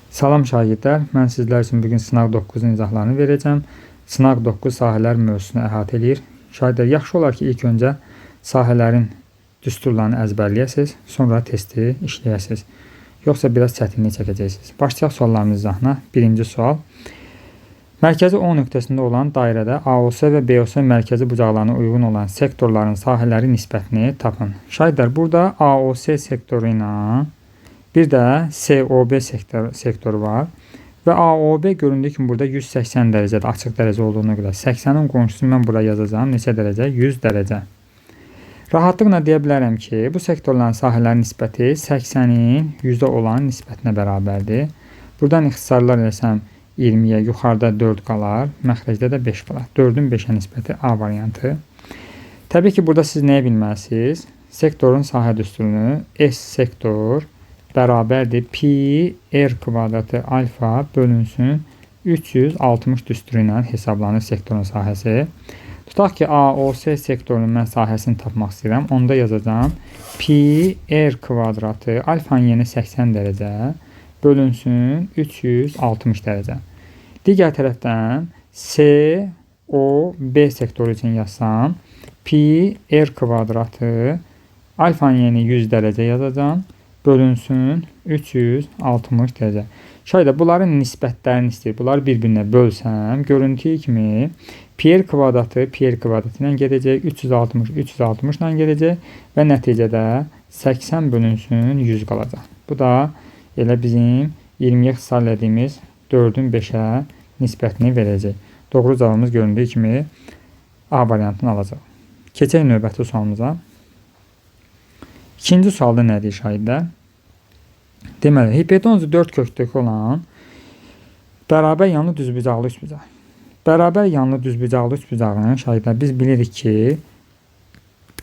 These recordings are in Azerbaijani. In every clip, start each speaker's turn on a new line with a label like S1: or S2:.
S1: Salam şagirdlər, mən sizlər üçün bugün sınaq 9-un izahlarını verəcəm. Sınaq 9 sahələr mövzusunu əhatə edir. Şagirdlər, yaxşı olar ki, ilk öncə sahələrin düsturlarını əzbərləyəsiniz, sonra testi işləyəsiniz. Yoxsa biraz çətinlik çəkəcəksiniz. Başlayaq suallarımız izahına. Birinci sual. Mərkəzi O nöqtəsində olan dairədə AOS və BOS mərkəzi bucaqlarına uyğun olan sektorların sahələri nisbətini tapın. Şagirdlər, burada AOS sektoru ilə bir də COB sektoru var və AOB göründüyü kimi burada 180 dərəcədə açıq dərəcə olduğuna görə 80-in qonşusunu mən buraya yazacağım. Neçə dərəcə? 100 dərəcə. Rahatlıqla deyə bilərəm ki, bu sektorların sahələrin nisbəti 80-in 100-ə olan nisbətinə bərabərdir. Buradan ixtisarlar eləsəm 20-yə yuxarıda 4 qalar, məxrəcdə də 5 qalar. 4-ün 5-ə nisbəti A variantı. Təbii ki, burada siz nəyə bilməlisiniz? Sektorun sahə düsturunu S sektor bərabərdir pi r kvadratı alfa bölünsün 360 düsturu ilə hesablanır sektorun sahəsi. Tutaq ki, AOS sektorunun mən sahəsini tapmaq istəyirəm. Onda yazacağım pi r kvadratı alfanın yeni 80 dərəcə bölünsün 360 dərəcə. Digər tərəfdən COB sektoru üçün yazsam pi r kvadratı alfanın yeni 100 dərəcə yazacağım. Bölünsün 360 dərəcə. Şöyle bunların nisbətlərini istəyir. Bunları bir-birinə bölsəm, görüntüyü kimi pi r kvadratı ilə gedəcək, 360 ilə gedəcək və nəticədə 80 bölünsün 100 qalacaq. Bu da elə bizim 20-yə ixtisar etdiyimiz 4-ün 5-ə nisbətini verəcək. Doğru cavabımız göründüyü kimi A variantını alacaq. Keçək növbəti sualımıza. İkinci sualda nədir şahidlər? Deməli, hipotenuzu 4 kökdəki olan bərabər yanlı düzbucaqlı üçbucaq. Bərabər yanlı düzbucaqlı üçbucağın şahidlər biz bilirik ki,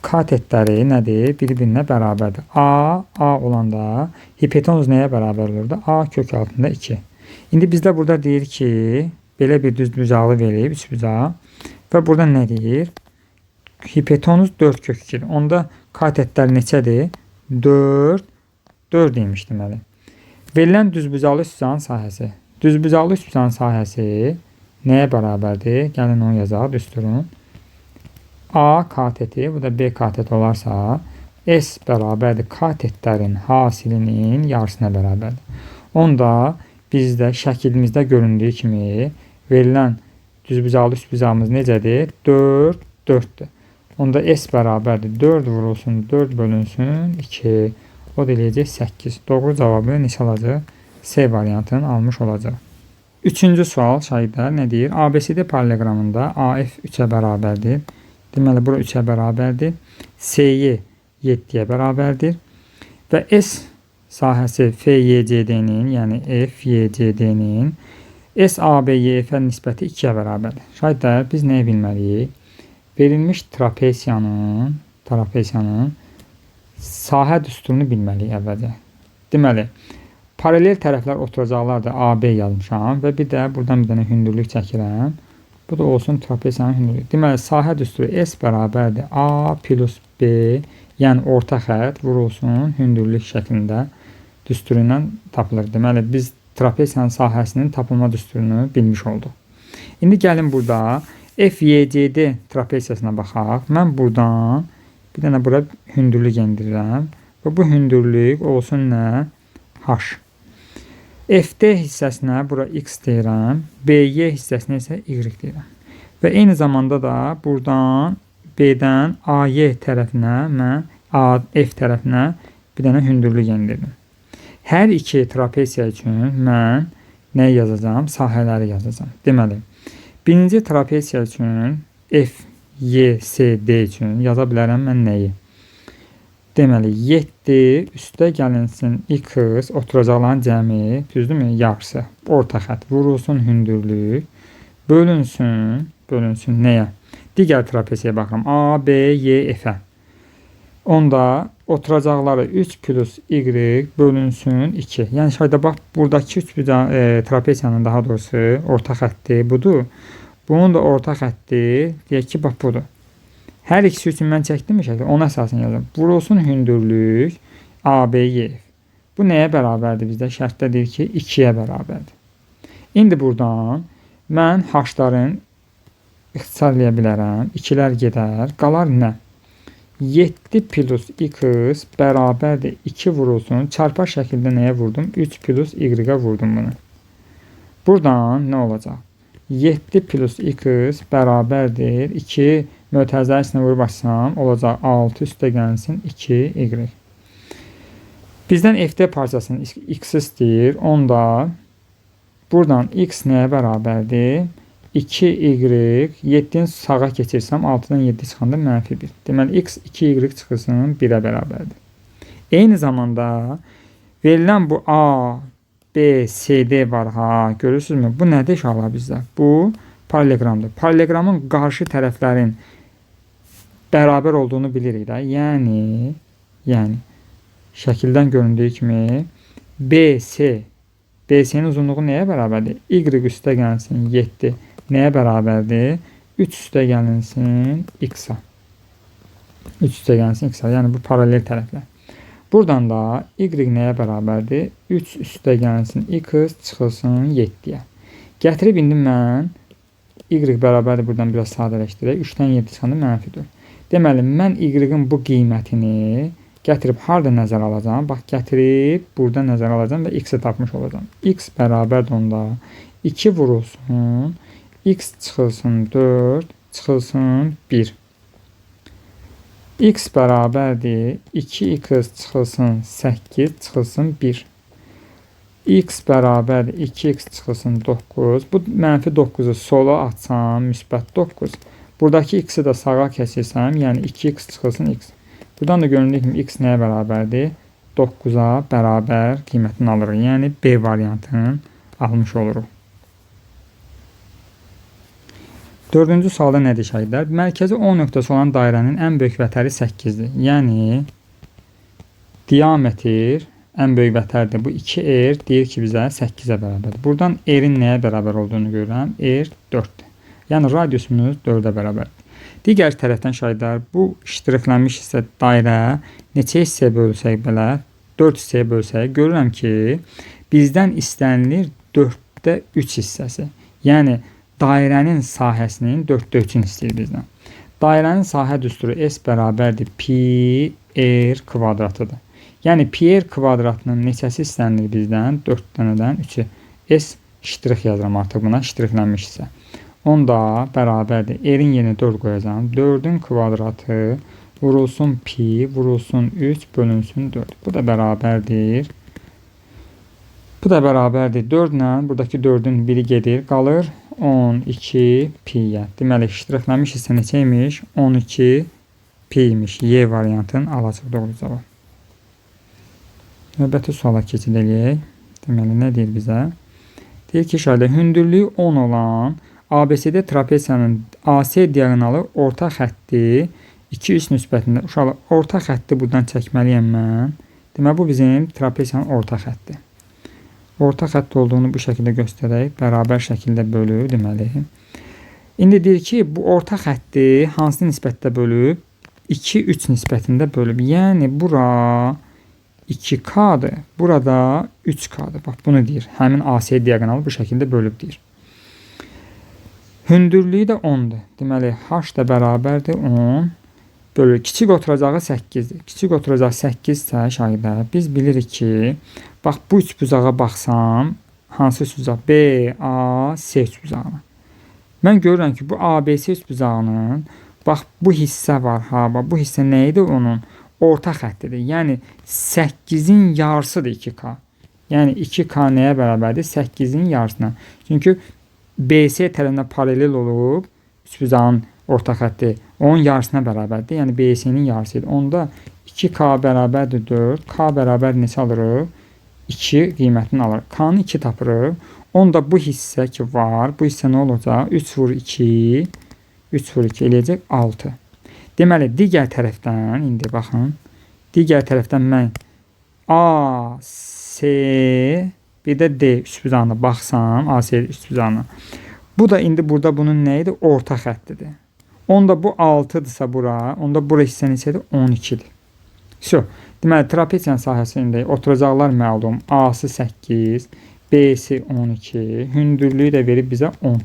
S1: katetləri nədir? Bir-birinə bərabərdir. A olanda hipotenuz nəyə bərabər olurdu? A kök altında 2. İndi bizdə burada deyir ki, belə bir düzbucaqlı verib üçbucaq və burada nə deyir? Hipotenuz 4 kök 2. Onda katetlər neçədir? 4 demiş deməli. Verilən düzbucaqlı üçbucağın sahəsi. Düzbucaqlı üçbucağın sahəsi nəyə bərabərdir? Gəlin onu yazaq düsturun. A kateti, bu da B kateti olarsa S bərabərdir katetlərin hasilinin yarısına bərabərdir. Onda bizdə şəklimizdə göründüyü kimi verilən düzbucaqlı üçbucağımız necədir? 4'dür. Onda S bərabərdir 4 vurulsun 4 bölünsün 2. O da eləyəcək 8. Doğru cavabı neçə alacaq? C variantını almış olacaq. Üçüncü sual şahidlər nə deyir? ABCD paralleqramında AF 3-ə bərabərdir. Deməli, bura 3-ə bərabərdir. CY 7-yə bərabərdir. Və S sahəsi FYCD-nin, yəni FYCD-nin SABYF nisbəti 2-yə bərabərdir. Şahidlər, biz nəyə bilməliyik? Verilmiş trapesiyanın sahə düsturunu bilməliyik əvvəlcə. Deməli, paralel tərəflər oturacaqlar da AB yazmışam və bir də buradan bir dənə hündürlük çəkirəm. Bu da olsun trapesiyanın hündürlüyü. Deməli, sahə düsturu S bərabərdir A plus B, yəni orta xətt vurulsun hündürlük şəklində düsturu ilə tapılır. Deməli, biz trapesiyanın sahəsinin tapılma düsturunu bilmiş olduq. İndi gəlin burada FYCD trapesiyasına baxaq. Mən buradan bir dənə bura hündürlük endirirəm və bu hündürlük olsun nə? H. FD hissəsinə bura X deyirəm, BY hissəsinə isə Y deyirəm. Və eyni zamanda da buradan B'dən AY tərəfinə mən F tərəfinə bir dənə hündürlük endirdim. Hər iki trapesiya üçün mən nə yazacağım? Sahələri yazacağım. Deməli, birinci trapesiya üçün FYCD üçün yaza bilərəm mən nəyi? Deməli, 7 üstə gəlinsin X oturacaqların cəmi, düzdürmü? Yarısı. Orta xətt vurulsun hündürlük, bölünsün nəyə? Digər trapesiyaya baxıram. A, B, Y, F-ə. Onda oturacaqları 3 plus Y bölünsün 2. Yəni, şahide bax, buradakı trapesiyanın daha doğrusu orta xətti budur. Bunun da orta xətti, deyək ki, bax, budur. Hər ikisi üçün mən çəkdim şəkildə, ona əsasını yazdım. Vurulsun hündürlük ABY. Bu nəyə bərabərdir bizdə? Şərtdə deyir ki, 2-yə bərabərdir. İndi buradan mən h-ların ixtisar eləyə bilərəm. 2-lər gedər. Qalar nə? 7 plus x bərabərdir 2 vurulsun. Çarpar şəkildə nəyə vurdum? 3 plus y-ə vurdum bunu. Buradan nə olacaq? 7 plus x bərabərdir 2 mötərizənin içinə vurub açsam olacaq 6 üstə gəlsin 2y. Bizdən FD parçasının x istəyir. Onda buradan x nəyə bərabərdir? 2y, 7-ni sağa keçirsəm 6-dan 7 çıxanda -1. Deməli, x 2y çıxısının 1-ə bərabərdir. Eyni zamanda verilən bu A, B, C, D var ha. Görürsünüzmü? Bu nədir inşallah bizdə? Bu paralelogramdır. Paralelogramın qarşı tərəflərin bərabər olduğunu bilirik də. Yəni şəkildən göründüyü kimi BC, BC-nin uzunluğu nəyə bərabərdir? Y üstə gəlsin 7 nəyə bərabərdir? 3 üstə gəlinsin x-a. 3 üstə gəlsin x-a. Yəni bu paralel tərəflər. Buradan da y nəyə bərabərdir? 3 üstə gəlsin x çıxılsın 7-yə. Gətirib indi mən y bərabərdir. Buradan biraz sadələşdirək. 3-dən 7 çıxanda -4. Deməli, mən y-in bu qiymətini gətirib harada nəzər alacağım? Bax, gətirib burada nəzər alacağım və x-i tapmış olacağım. X bərabərdir onda 2 vurulsun. X çıxılsın 4, çıxılsın 1. X bərabərdir 2x çıxılsın 8, çıxılsın 1. X bərabərdir 2x çıxılsın 9. Bu -9-u sola atsam, müsbət 9. Buradakı x-i də sağa kəsirsəm, yəni 2x çıxılsın x. Buradan da göründüyü kimi x nəyə bərabərdir? 9-a bərabər qiymətini alırıq. Yəni B variantını almış oluruq. Dördüncü sualda nə deyəcəklər? Mərkəzi O nöqtəsi olan dairənin ən böyük vətəri 8-dir. Yəni diametr ən böyük vətərdir. Bu 2R deyir ki, bizə 8-ə bərabərdir. Buradan R-in nəyə bərabər olduğunu görürəm. R 4-dür. Yəni radiusumuz 4-ə bərabərdir. Digər tərəfdən şahidlər, bu ştrixlənmiş hissə dairə neçə hissəyə bölsək belə, 4 hissəyə bölsək, görürəm ki, bizdən istənilir 4-də 3 hissəsi. Yəni dairənin sahəsinin 4-də 3-ünü istəyir bizdən. Dairənin sahə düsturu S bərabərdir pi R kvadratıdır. Yəni pi R kvadratının neçəsi istənilir bizdən? 4 dənədən 3-ü. S ştrix yazıram artıq buna, ştrixlənmiş hissə. Onda bərabərdir. R-in yerinə 4 qoyacağım. 4-ün kvadratı vurulsun pi, vurulsun 3, bölünsün 4. Bu da bərabərdir. Bu da bərabərdir 4 ilə. Buradakı 4-ün biri gedir, qalır 12 pi-yə. Deməli, ştrixlənmiş hissə neçə imiş? 12 pi imiş. Y variantının alacaq doğru cavab. Növbəti suala keçid edək. Deməli, nə deyir bizə? Deyir ki, şəhərdə hündürlüyü 10 olan ABCD trapesiyanın AC diagonalı orta xətti 2-3 müsbətində. Uşaqlar, orta xətti buradan çəkməliyəm mən. Deməli, bu bizim trapesiyanın orta xətti. Orta xətt olduğunu bu şəkildə göstərək. Bərabər şəkildə bölüb, deməli. İndi deyir ki, bu orta xətti hansı nisbətdə bölüb? 2-3 nisbətində bölüb. Yəni, bura 2K-dır. Burada 3K-dır. Bax, bunu deyir. Həmin AC diagonalı bu şəkildə bölüb deyir. Hündürlüyü də 10-dur. Deməli, H da bərabərdir 10 bölü. Kiçik oturacağı 8-dir. Kiçik oturacağı 8-sə şahidlər, biz bilirik ki, bax, bu üç bucağa baxsam, hansı üç bucaq? B, A, C üç bucağına. Mən görürəm ki, bu ABC üç bucağının, bax, bu hissə var, ha, bax, bu hissə nə idi onun? Orta xəttidir. Yəni, 8-in yarısıdır 2K. Yəni, 2K nəyə bərabərdir? 8-in yarısına. Çünki BC tərəfinə paralel olub, üçbucağın orta xətti onun yarısına bərabərdir. Yəni BC-nin yarısıdır. Onda 2K bərabərdir 4. K bərabər neçə alırıq? 2 qiymətini alırıq. K-nı 2 tapırıq. Onda bu hissə ki var. Bu hissə nə olacaq? 3 vur 2. 3 vur 2 eləyəcək 6. Deməli, digər tərəfdən, indi baxın. Digər tərəfdən mən A, C, bir də D üçbucağına baxsam, AC üçbucağına. Bu da indi burada bunun nə idi? Orta xəttidir. Onda bu 6-dırsa bura, onda bura hissə neçədir? 12-dir. So, Deməli, trapesiyanın sahəsində oturacaqlar məlum. A-sı 8, B-si 12, hündürlüyü də verib bizə 10.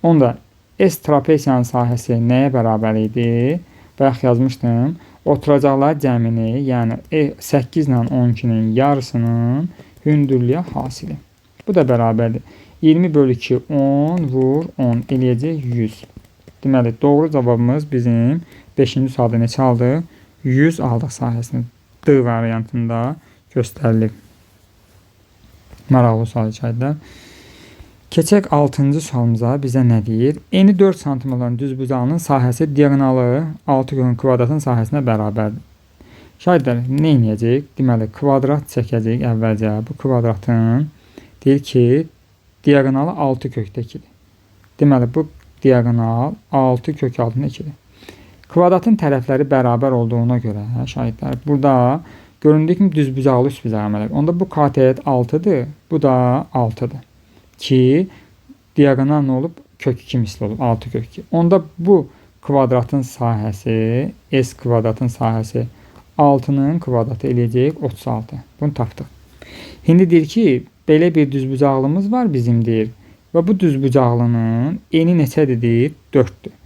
S1: Onda S trapesiyanın sahəsi nəyə bərabər idi? Bayaq yazmışdım. Oturacaqlar cəmini, yəni 8 ilə 12-nin yarısının hündürlüyə hasili. Bu da bərabərdir. 20 bölü 2, 10 vur 10 eləyəcək 100. Deməli, doğru cavabımız bizim 5-ci sualda neçə aldıq? 100 aldıq sahəsini. D variantında göstərilib. Maraqlı sual içəridə. Keçək 6-cı sualımıza bizə nə deyir? Eni 4 sm olan düzbucağının sahəsi diagonalı 6 kökün kvadratın sahəsinə bərabərdir. Şahirdlər, nə edəcək? Deməli, kvadrat çəkəcək əvvəlcə. Bu kvadratın deyir ki, diagonalı 6 kökdəkidir. Deməli, bu diagonal 6 kök altında 2-dir. Kvadratın tərəfləri bərabər olduğuna görə, şahidlər, burada göründüyü kimi düzbucaqlı üçbucağı əmələ. Onda bu katet 6-dır, bu da 6-dır. Ki, diagonal nə olub? Kök 2 misli olub, 6 kök 2. Onda bu kvadratın sahəsi, S kvadratın sahəsi 6-nın kvadratı eləyəcək 36. Bunu tapdıq. İndi deyir ki, belə bir düzbucaqlımız var bizim deyir. Və bu düzbucaqlının eni neçədir? 4-dür.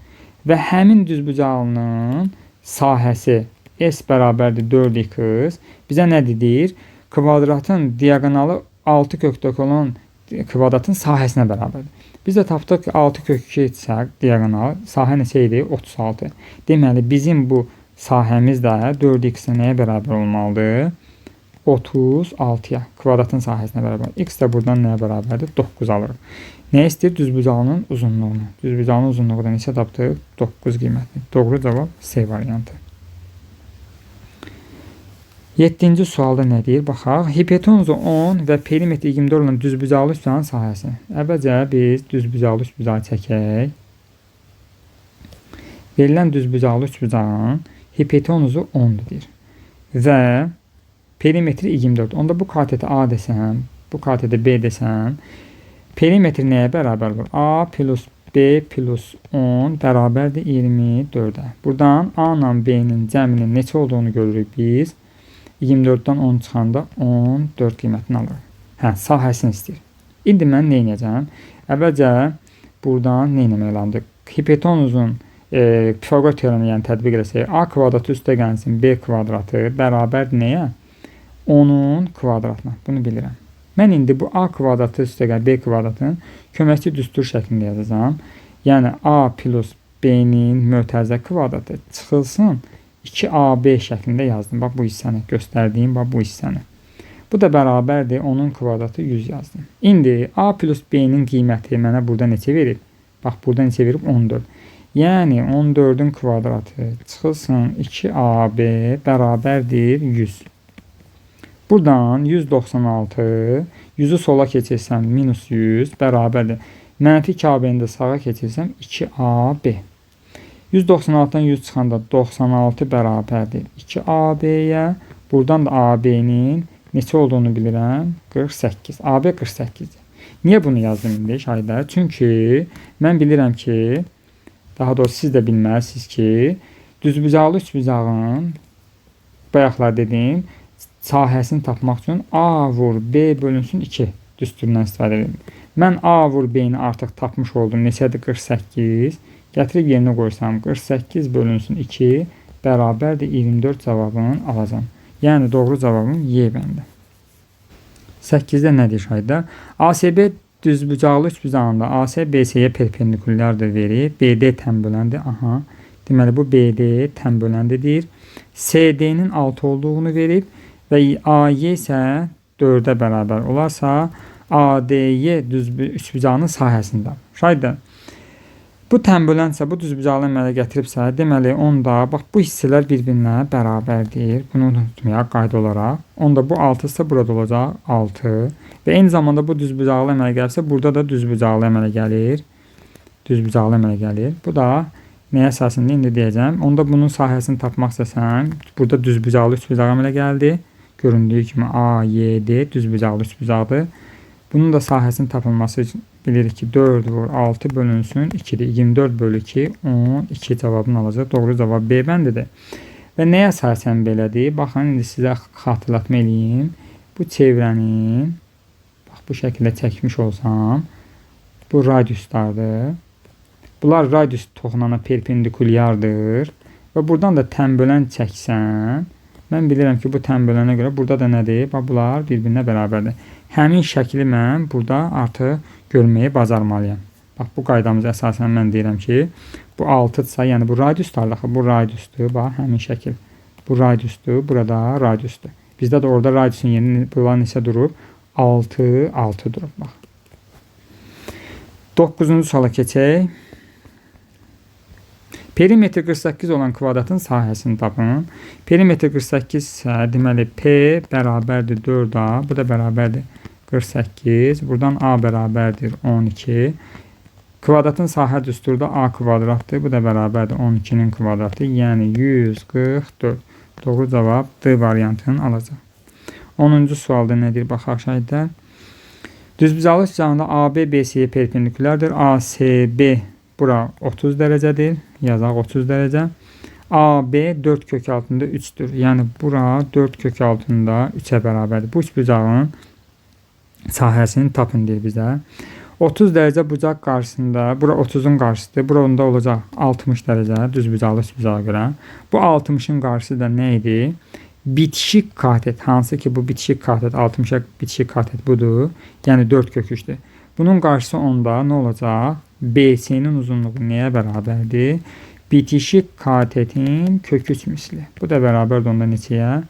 S1: Və həmin düzbucaqlının sahəsi S bərabərdir 4x bizə nə deyir? Kvadratın diagonalı 6 kökdəki olan kvadratın sahəsinə bərabərdir. Biz də tapdıq ki, 6 kök 2 etsək diagonal sahə neçə idi? 36. Deməli, bizim bu sahəmiz də 4x nəyə bərabər olmalıdır? 36-ya kvadratın sahəsinə bərabər. X də buradan nəyə bərabərdir? 9 alırıq. Nə istəyir? Düzbucağının uzunluğunu. Düzbucağının uzunluğu da neçə tapdıq? 9 qiymətli. Doğru cavab C variantı. 7-ci sualda nə deyir? Baxaq. Hipotenuzu 10 və perimetri 24 olan düzbucaqlı üçbucağın sahəsi. Əvvəlcə biz düzbucaqlı üçbucağı çəkək. Verilən düzbucaqlı üçbucağın hipotenuzu 10-dur deyir. Və perimetri 24. Onda bu kateti A desəm, bu kateti B desəm, perimetri nəyə bərabər olur? A plus B plus 10 bərabərdir 24-ə. Buradan A ilə B-nin cəminin neçə olduğunu görürük biz. 24-dən 10 çıxanda 14 qiymətini alırıq. Sahəsini istəyir. İndi mən nə edəcəm? Əvvəlcə buradan nə etmək lazımdır? Hipotenuzun Pifaqor teoremi yəni tətbiq etsək, A kvadratı üstə gəlsin B kvadratı bərabər nəyə? 10-un kvadratına. Bunu bilirəm. Mən indi bu A kvadratı üstə gəl B kvadratının köməkçi düstur şəklində yazacağam. Yəni A plus B-nin mötərizə kvadratı çıxılsın 2AB şəklində yazdım. Bax bu hissəni göstərdiyim, bax bu hissəni. Bu da bərabərdir 10-un kvadratı 100 yazdım. İndi A plus B-nin qiyməti mənə burada neçə verib? Bax burada neçə verib? 14. Yəni 14-ün kvadratı çıxılsın 2AB bərabərdir 100. Buradan 196, 100-ü sola keçirsəm minus 100 bərabərdir. Mənfi 2AB-ni də sağa keçirsəm 2AB. 196-dan 100 çıxanda 96 bərabərdir 2AB-yə. Buradan da AB-nin neçə olduğunu bilirəm? 48. AB 48-dir. Niyə bunu yazdım indi şahidlər? Çünki mən bilirəm ki, daha doğrusu siz də bilməlisiniz ki, düzbucaqlı üçbucağın bayaqlar dediyim sahəsini tapmaq üçün A vur B bölünsün 2 düsturundan istifadə edim. Mən A vur B-ni artıq tapmış oldum. Neçədir? 48. Gətirib yerinə qoysam 48 bölünsün 2 bərabərdir 24 cavabını alacam. Yəni doğru cavabım Y bəndə. 8-də nədir şahidlər? ASB düzbucaqlı üçbucağında AC BC-yə perpendikulyardır verir. BD tənböləndir. Aha. Deməli bu BD tənböləndir. CD-nin 6 olduğunu verib və AY isə 4-ə bərabər olarsa ADY üçbucağının sahəsində. Şahidlər, bu tənbölənsə, bu düzbucaqlı əmələ gətiribsə, deməli onda bax bu hissələr bir-birinə bərabərdir. Bunu unutmayaq qayda olaraq. Onda bu 6-sı burada olacaq 6 və eyni zamanda bu düzbucaqlı əmələ gəlirsə, burada da düzbucaqlı əmələ gəlir. Düzbucaqlı əmələ gəlir. Bu da nəyə əsasında indi deyəcəm. Onda bunun sahəsini tapmaq istəsən, burada düzbucaqlı üçbucaq əmələ gəldi. Göründüyü kimi AYD düzbucaqlı üçbucaqdır. Bunun da sahəsinin tapılması üçün bilirik ki 4 vur 6 bölünsün 2'dir. 24 bölü 2 12 cavabını alacaq. Doğru cavab B bəndidir. Və nəyə əsasən belədir? Baxın, indi sizə xatırlatma eləyim. Bu çevrənin, bax bu şəkildə çəkmiş olsam, bu radiuslardır. Bunlar radius toxunana perpendikulyardır. Və buradan da tənbölən çəksən, mən bilirəm ki, bu tənbölənə görə burada da nədir? Bax, bunlar bir-birinə bərabərdir. Həmin şəkli mən burada artıq görməyi bacarmalıyam. Bax, bu qaydamıza əsasən mən deyirəm ki, bu 6-dırsa, yəni bu radiuslardır. Bu radiusdur, bax, həmin şəkil. Bu radiusdur, burada radiusdur. Bizdə də orada radiusun yeri, bunlar neçə durub? 6, 6 durub, bax. 9-cu suala keçək. Perimetr 48 olan kvadratın sahəsini tapın. Perimetr 48 isə deməli P bərabərdir 4A. Bu da bərabərdir 48. Buradan A bərabərdir 12. Kvadratın sahə düsturda A kvadratdır. Bu da bərabərdir 12-nin kvadratı. Yəni 144. Doğru cavab D variantını alacaq. 10-cu sualda nədir? Baxaq şahidlər. Düzbucaqlı üçgəndə AB BC-yə perpendikulardır. ASB bura 30 dərəcədir. Yazaq 30 dərəcə. AB 4 kök altında 3'dür. Yəni bura 4 kök altında 3'ə bərabərdir. Bu üçbucağın sahəsini tapın deyir bizə. 30 dərəcə bucaq qarşısında, bura 30'un qarşısıdır. Bura onda olacaq 60 dərəcə düzbucaqlı üçbucağa görə. Bu 60'ın qarşısı da nə idi? Bitişik katet. Hansı ki bu bitişik katet 60'a bitişik katet budur. Yəni 4 kök 3'dür. Bunun qarşısı onda nə olacaq? BC'nin uzunluğu nəyə bərabərdir? Bitişik katetin kök 3 misli. Bu da bərabərdir onda neçəyə?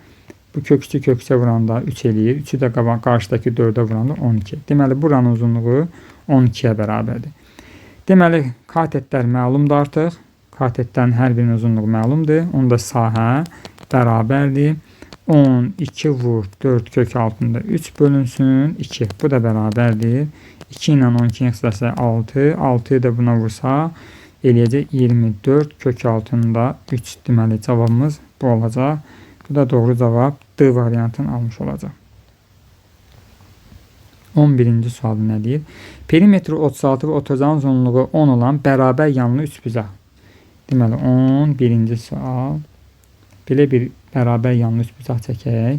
S1: Bu kök 3'ü kök 3'ə vuranda 3 eləyir. 3'ü də qarşıdakı 4'ə vuranda 12. Deməli buranın uzunluğu 12'yə bərabərdir. Deməli katetlər məlumdur artıq. Katetlərin hər birinin uzunluğu məlumdur. Onda sahə bərabərdir. 12 vur 4 kök altında 3 bölünsün 2. Bu da bərabərdir. 2 ilə 12'nin xüsusilə 6. 6'yı da buna vursa eləyəcək 24 kök altında 3. Deməli cavabımız bu olacaq. Bu da doğru cavab D variantını almış olacaq. 11-ci sualı nə deyir? Perimetri 36 və otuzağın uzunluğu 10 olan bərabər yanlı üçbucaq. Deməli 11-ci sual. Belə bir bərabər yanlı üçbucaq çəkək.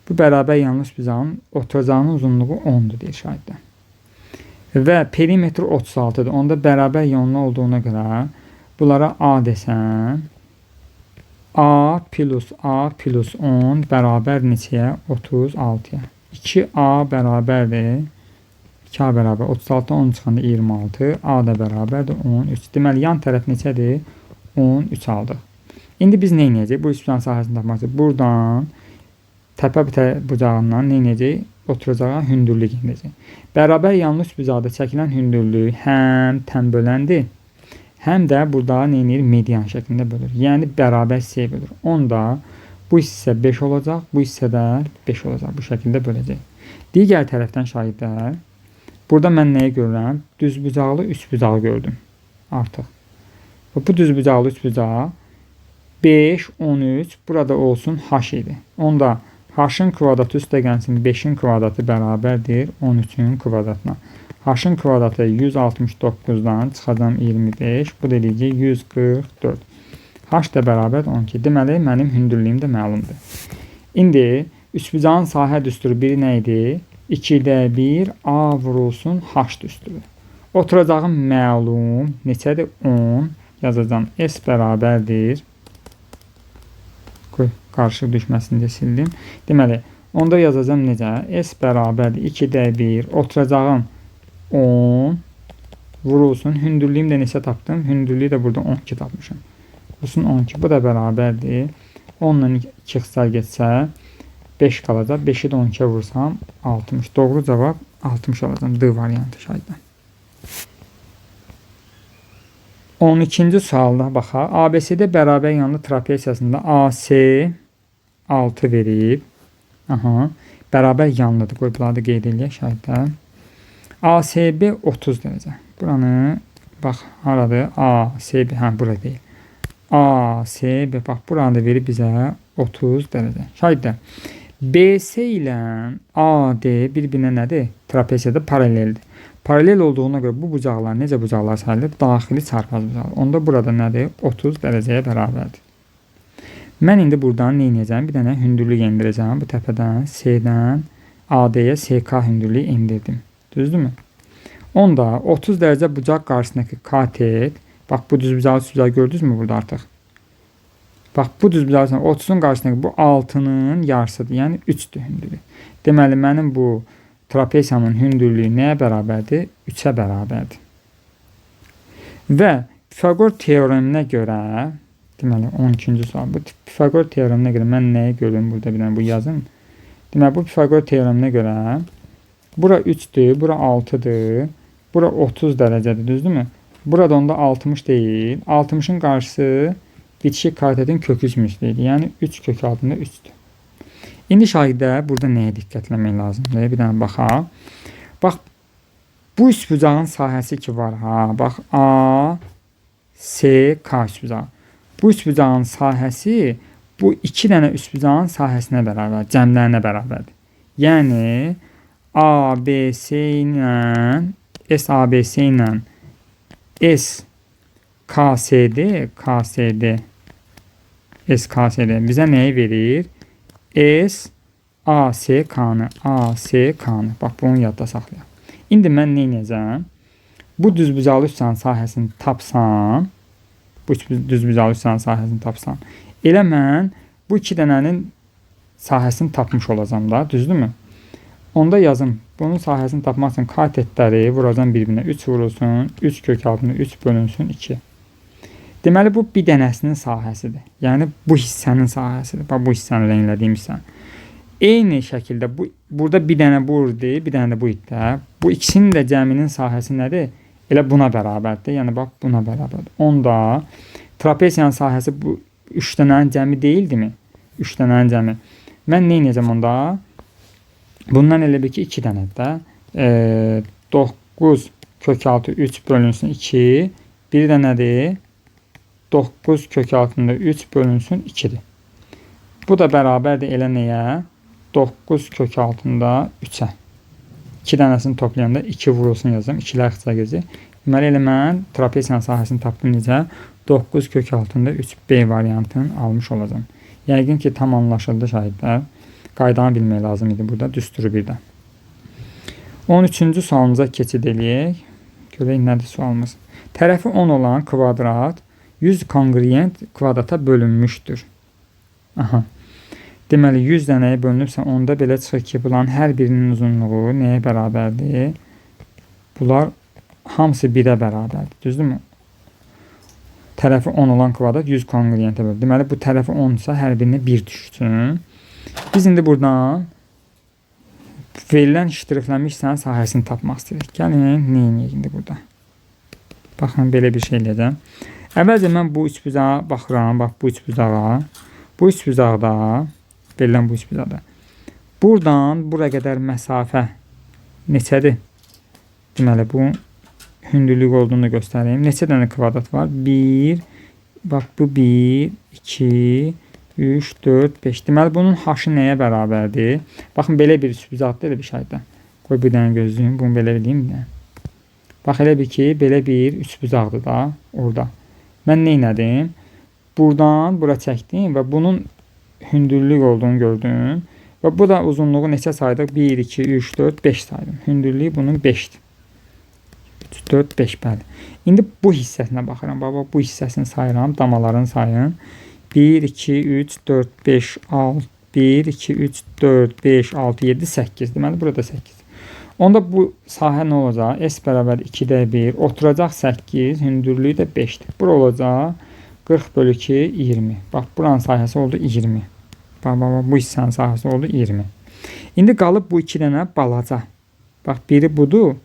S1: Bu bərabər yanlı üçbucağın otuzağın uzunluğu 10'dur deyir şahidlər. Və perimetri 36'dır. Onda bərabər yanlı olduğuna görə bunlara A desən, A plus 10 bərabər neçəyə? 36'ya. 2A bərabərdir. 2A bərabər 36'dan 10 çıxanda 26. A da bərabərdir 13. Deməli yan tərəf neçədir? 13 aldıq. İndi biz nə edəcəyik? Bu üçbucağın sahəsini tapmaq üçün buradan təpə bucağından nə edəcəyik? Oturacağa hündürlük edəcək. Bərabər yanlı üçbucaqda çəkilən hündürlük həm tənböləndir, həm də burada nə edir? Median şəklində bölür. Yəni bərabər hissəyə bölür. Onda bu hissə 5 olacaq, bu hissə də 5 olacaq. Bu şəkildə böləcək. Digər tərəfdən şahidlər, burada mən nəyi görürəm? Düzbucaqlı üçbucağı gördüm artıq. Bu düzbucaqlı üçbucaq 5, 13, burada olsun H idi. Onda H-ın kvadratı üstəgənsin 5'in kvadratı bərabərdir 13'ün kvadratına. H-ın kvadratı 169'dan çıxacam 25. Bu da eləyəcək 144. H da bərabər 12. Deməli, mənim hündürlüyüm də məlumdur. İndi üçbucağın sahə düsturu biri nə idi? 2'də 1 A vurulsun H düsturu. Oturacağım məlum neçədir? 10. Yazacağım S bərabərdir. Qarışıq düşməsində sildim. Deməli, onda yazacağım necə? S bərabərdir 2'də 1. Oturacağım 10 vurulsun. Hündürlüyüm də neçə tapdım? Hündürlüyü də burada 12 tapmışım. Vurulsun 12. Bu da bərabərdir. 10 ilə 2 xısar geçsə 5 qalacaq. 5'i də 12'ye vursam 60. Doğru cavab 60 olacaq. D variantı şahidlər. 12-ci sualda baxaq. ABC'də bərabər yanlı trapeziyasında AC 6 verib. Bərabər yanlıdır. Qoy bunları da qeyd edək şahidlər. ASB 30 dərəcə. Buranı bax haradır? ASB, bura deyil. ASB bax buranı da verib bizə 30 dərəcə. Şahidlər. BC ilə AD bir-birinə nədir? Trapeziyada paraleldir. Paralel olduğuna görə bu bucaqlar necə bucaqlar sayılır? Daxili çarpaz bucaqlar. Onda burada nədir? 30 dərəcəyə bərabərdir. Mən indi buradan nə edəcəm? Bir dənə hündürlük endirəcəm. Bu təpədən C-dən AD-yə SK hündürlüyü endirdim. Düzdürmü? Onda 30 dərəcə bucaq qarşısındakı katet, bax bu düzbucağı düzbucağı gördünüzmü burada artıq? Bax bu düzbucağı 30'un qarşısındakı bu 6'nın yarısıdır. Yəni 3'dür hündürlük. Deməli mənim bu trapesiyanın hündürlüyü nəyə bərabərdir? 3'ə bərabərdir. Və Pifagor teoreminə görə, deməli 12-ci sual. Bu Pifagor teoreminə görə mən nəyi görürüm burada, bir dənə bu yazın. Deməli bu Pifagor teoreminə görə bura 3'dür, bura 6'dır, bura 30 dərəcədir, düzdürmü? Burada onda 60 deyil. 60'ın qarşısı bitişik katetin kök üzmüslüyüdür. Yəni 3 kök altında 3'dür. İndi şahidə burada nəyə diqqətləmək lazımdır? Bir dənə baxaq. Bax, bu üçbucağın sahəsi ki var ha. Bax, A, S, K üçbucağı. Bu üçbucağın sahəsi bu iki dənə üçbucağın sahəsinə bərabər, cəmlərinə bərabərdir. Yəni, ABC ilə SABC ilə SKSD bizə nəyi verir? SASK-nı. Bax, bunu yadda saxlayaq. İndi mən nə edəcəm? Bu düzbucaqlı üçbucağın sahəsini tapsam, elə mən bu iki dənənin sahəsini tapmış olacam da, düzdürmü? Onda yazım. Bunun sahəsini tapmaq üçün katetləri vuracam bir-birinə. 3 vurulsun, 3 kök altında 3 bölünsün 2. Deməli, bu bir dənəsinin sahəsidir. Yəni, bu hissənin sahəsidir. Bax, bu hissəni rənglədiyim hissə. Eyni şəkildə, burada bir dənə bu idi, bir dənə də bu idi. Bu ikisinin də cəminin sahəsi nədir? Elə buna bərabərdir. Yəni, bax, buna bərabərdir. Onda trapesiyanın sahəsi bu 3 dənənin cəmi deyildimi? 3 dənənin cəmi. Mən nə edəcəm onda? Bundan elə bir ki, 2 dənədir də. 9 kök altı 3 bölünsün 2. Bir dənədir. 9 kök altında 3 bölünsün 2'dir. Bu da bərabərdir elə nəyə? 9 kök altında 3'ə. 2 dənəsini toplayanda 2 vurulsun yazım. 2'lər xısa gezi. Deməli, elə mən trapesiyanın sahəsini tapdım necə? 9 kök altında 3 B variantını almış olacağım. Yəqin ki, tam anlaşıldı şahidlər. Qaydanı bilmək lazım idi burada. Düsturu bir də. 13-cü sualımıza keçid eləyək. Görək nədir sualımız. Tərəfi 10 olan kvadrat 100 kongruent kvadrata bölünmüşdür. Aha. Deməli, 100 dənəyə bölünübsə, onda belə çıxır ki, bunların hər birinin uzunluğu nəyə bərabərdir? Bunlar hamısı 1'ə bərabərdir. Düzdürmü? Tərəfi 10 olan kvadrat 100 kongruentə bölünür. Deməli, bu tərəfi 10 isə hər birinə 1 düşsün. Biz indi buradan verilən ştrixlənmiş hissənin sahəsini tapmaq istəyirik. Gəlin, nə edəyik indi burada? Baxın, belə bir şey eləyəcəm. Əvvəlcə mən bu üçbucağa baxıram. Bax, bu üçbucağa. Bu üçbucaqda, verilən bu üçbucaqda. Buradan bura qədər məsafə neçədir? Deməli, bu hündürlük olduğunu göstəreyim. Neçə dənə kvadrat var? 1, bax bu 1, 2, 3, 4, 5. Deməli, bunun haşı nəyə bərabərdir? Baxın, belə bir üçbucaqdır, elə bir şeydə. Qoy bir dənə gözləyim, bunu belə bileyim də. Bax, elə bir ki, belə bir üçbucaqdır da, orada. Mən nə etdim? Buradan bura çəkdim və bunun hündürlük olduğunu gördüm. Və bu da uzunluğu neçə saydıq? 1, 2, 3, 4, 5 saydım. Hündürlüyü bunun 5'dir. 3, 4, 5 bəli. İndi bu hissəsinə baxıram. Baba, bu hissəsini sayıram, damaların sayın. 1, 2, 3, 4, 5, 6, 1, 2, 3, 4, 5, 6, 7, 8. Deməli, burada 8. Onda bu sahə nə olacaq? S bərabər 2'də 1. Oturacaq 8, hündürlüyü də 5'dir. Bura olacaq 40/2, 20. Bax, buranın sahəsi oldu 20. Bax, bu hissənin sahəsi oldu 20. İndi qalıb bu 2 dənə balaca. Bax, biri budur,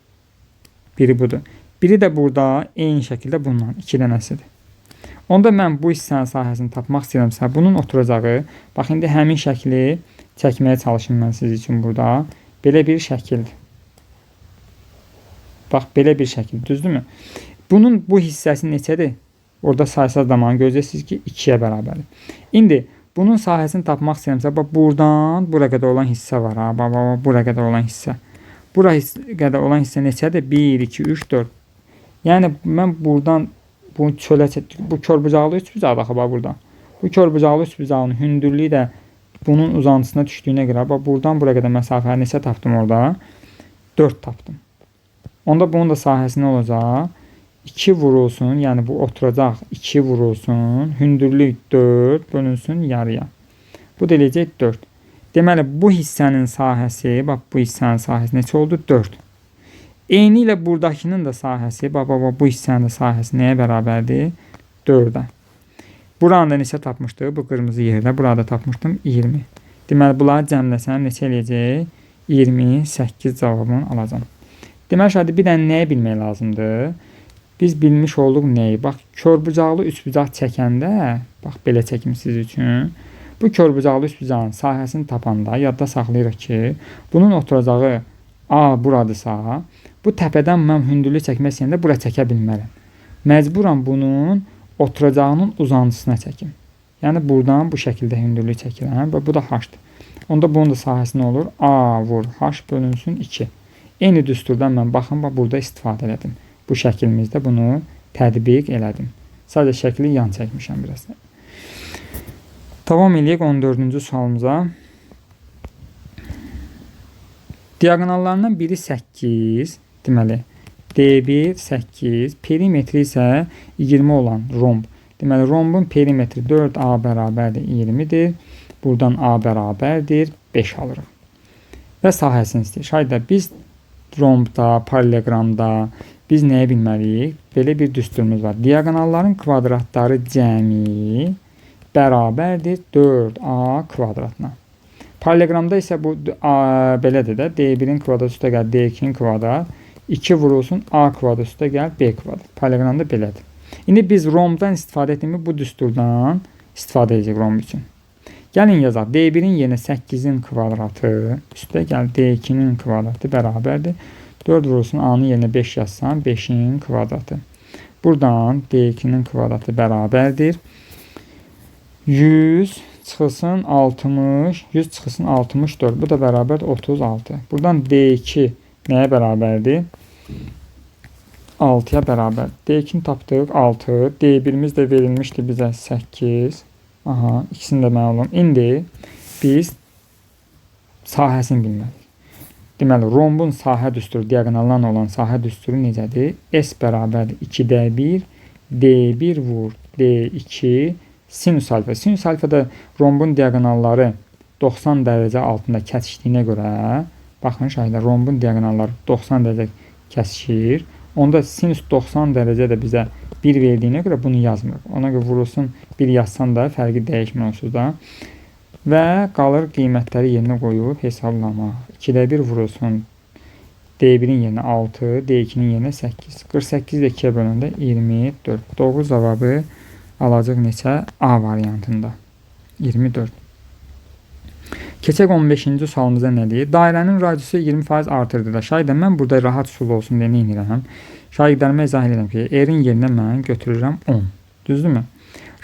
S1: biri budur. Biri də burada eyni şəkildə bundan 2 dənəsidir. Onda mən bu hissənin sahəsini tapmaq istəyirəmsə, bunun oturacağı, bax, indi həmin şəkli çəkməyə çalışım mən siz üçün burada. Belə bir şəkildir. Bax, belə bir şəkil, düzdürmü? Bunun bu hissəsi neçədir? Orada saysaz zamanı gözləyirsiniz ki, 2'yə bərabərdir. İndi bunun sahəsini tapmaq istəyirəmsə, bax, buradan bura qədər olan hissə var. Ha? Bax, bura qədər olan hissə. Bura qədər olan hissə neçədir? 1, 2, 3, 4. Yəni, mən buradan bunu çölə çəkdim. Bu körbucaqlı üçbucaq baxı, bax, buradan. Bu körbucaqlı üçbucağının hündürlüyü də bunun uzantısına düşdüyünə görə buradan buraya qədər məsafəni neçə tapdım orada? 4 tapdım. Onda bunun da sahəsi nə olacaq? 2 vurulsun, yəni bu oturacaq 2 vurulsun, hündürlük 4 bölünsün yarıya. Bu da eləyəcək 4. Deməli, bu hissənin sahəsi, bu hissənin sahəsi neçə oldu? 4. Eyni ilə buradakının da sahəsi, bu hissənin də sahəsi nəyə bərabərdir? 4-ə. Buranı da neçə tapmışdıq? Bu qırmızı yerdə. Burada tapmışdım 20. Deməli, bunları cəmləsəm neçə eləyəcək? 28 cavabını alacağım. Deməli, bir dənə nəyə bilmək lazımdır? Biz bilmiş olduq nəyi? Bax, körbucaqlı üçbucaq çəkəndə, belə çəkim siz üçün. Bu körbucaqlı üçbucağın sahəsini tapanda yadda saxlayırıq ki, bunun oturacağı A buradırsa, bu təpədən mən hündürlük çəkmək istəyəndə bura çəkə bilmərəm. Məcburam bunun oturacağının uzantısına çəkim. Yəni, buradan bu şəkildə hündürlük çəkirəm və bu da H-dır. Onda bunun da sahəsi nə olur? A vur H bölünsün 2. Eyni düsturdan mən baxın, burada istifadə elədim. Bu şəklimizdə bunu tətbiq elədim. Sadəcə şəkli yan çəkmişəm biraz. Davam eləyək 14-cü sualımıza. Diagonallarından biri 8, deməli, D1 8, perimetri isə 20 olan romb. Deməli, rombun perimetri 4A bərabərdir 20-dir. Buradan A bərabərdir 5 alırıq. Və sahəsini istəyir. Şayda biz rombda, paralelogramda biz nəyə bilməliyik? Belə bir düsturumuz var. Diagonalların kvadratları cəmi bərabərdir 4A kvadratına. Paralelogramda isə bu belədir də. D1-in kvadrat üstə gəl D2-in kvadrat. 2 vurulsun A kvadrat üstə gəl B kvadrat. Paralelogramda belədir. İndi biz rombdan istifadə etdiyimiz bu düsturdan istifadə edəcək romb üçün. Gəlin yazaq. D1-in yerinə 8-in kvadratı üstə gəl D2-nin kvadratı bərabərdir. 4 vurulsun A-nın yerinə 5 yazsam 5-in kvadratı. Buradan D2-nin kvadratı bərabərdir. 100 çıxılsın 60, 100 çıxılsın 64. Bu da bərabərdir 36. Buradan D2 nəyə bərabərdir? 6-ya bərabər. D2-ni tapdıq 6. D1-imiz də verilmişdi bizə 8. Aha, ikisini də məlum. İndi biz sahəsini bilməliyik. Deməli, rombun sahə düsturu, diagonallarla olan sahə düsturu necədir? S bərabərdir 2D1, D1 vur D2, sinus alfa. Sinus alfada rombun diagonalları 90 dərəcə altında kəsişdiyinə görə, baxın şahidlər, rombun diagonalları 90 dərəcə kəsişir. Onda sinus 90 dərəcə də bizə 1 verdiyinə görə bunu yazmırıq. Ona görə vurulsun 1 yazsan da fərqi dəyişmir onsuz da. Və qalır qiymətləri yerinə qoyub hesablamaq. 2-də 1 vurulsun D1-in yerinə 6, D2-nin yerinə 8. 48 də 2-yə bölündə 24. Doğru cavabı alacaq neçə? A variantında. 24. Keçək 15-ci sualımıza nə deyir? Dairənin radiusu 20% artırdı da. Şaydə mən burada rahat üsul olsun deyə nə edirəm? Şagirdlərimə izah edirəm ki, R-in yerinə mən götürürəm 10. Düzdürmü?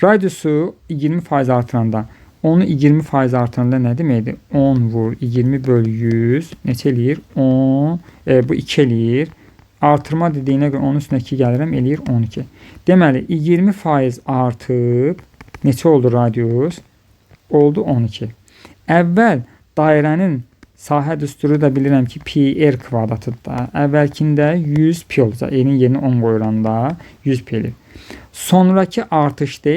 S1: Radiusu 20% artıranda, onu 20% artıranda nə deməkdir? 10 vur 20 böl 100 neçə eləyir? 10, bu 2 eləyir. Artırma dediyinə görə onun üstünə 2 gəlirəm, eləyir 12. Deməli, 20% artıb neçə oldu radius? Oldu 12. Əvvəl dairənin sahə düsturu da bilirəm ki, pi r kvadratıdır da. Əvvəlkində 100 pi olacaq. R-in yerinə 10 qoyulanda 100 pi eləyir. Sonrakı artışda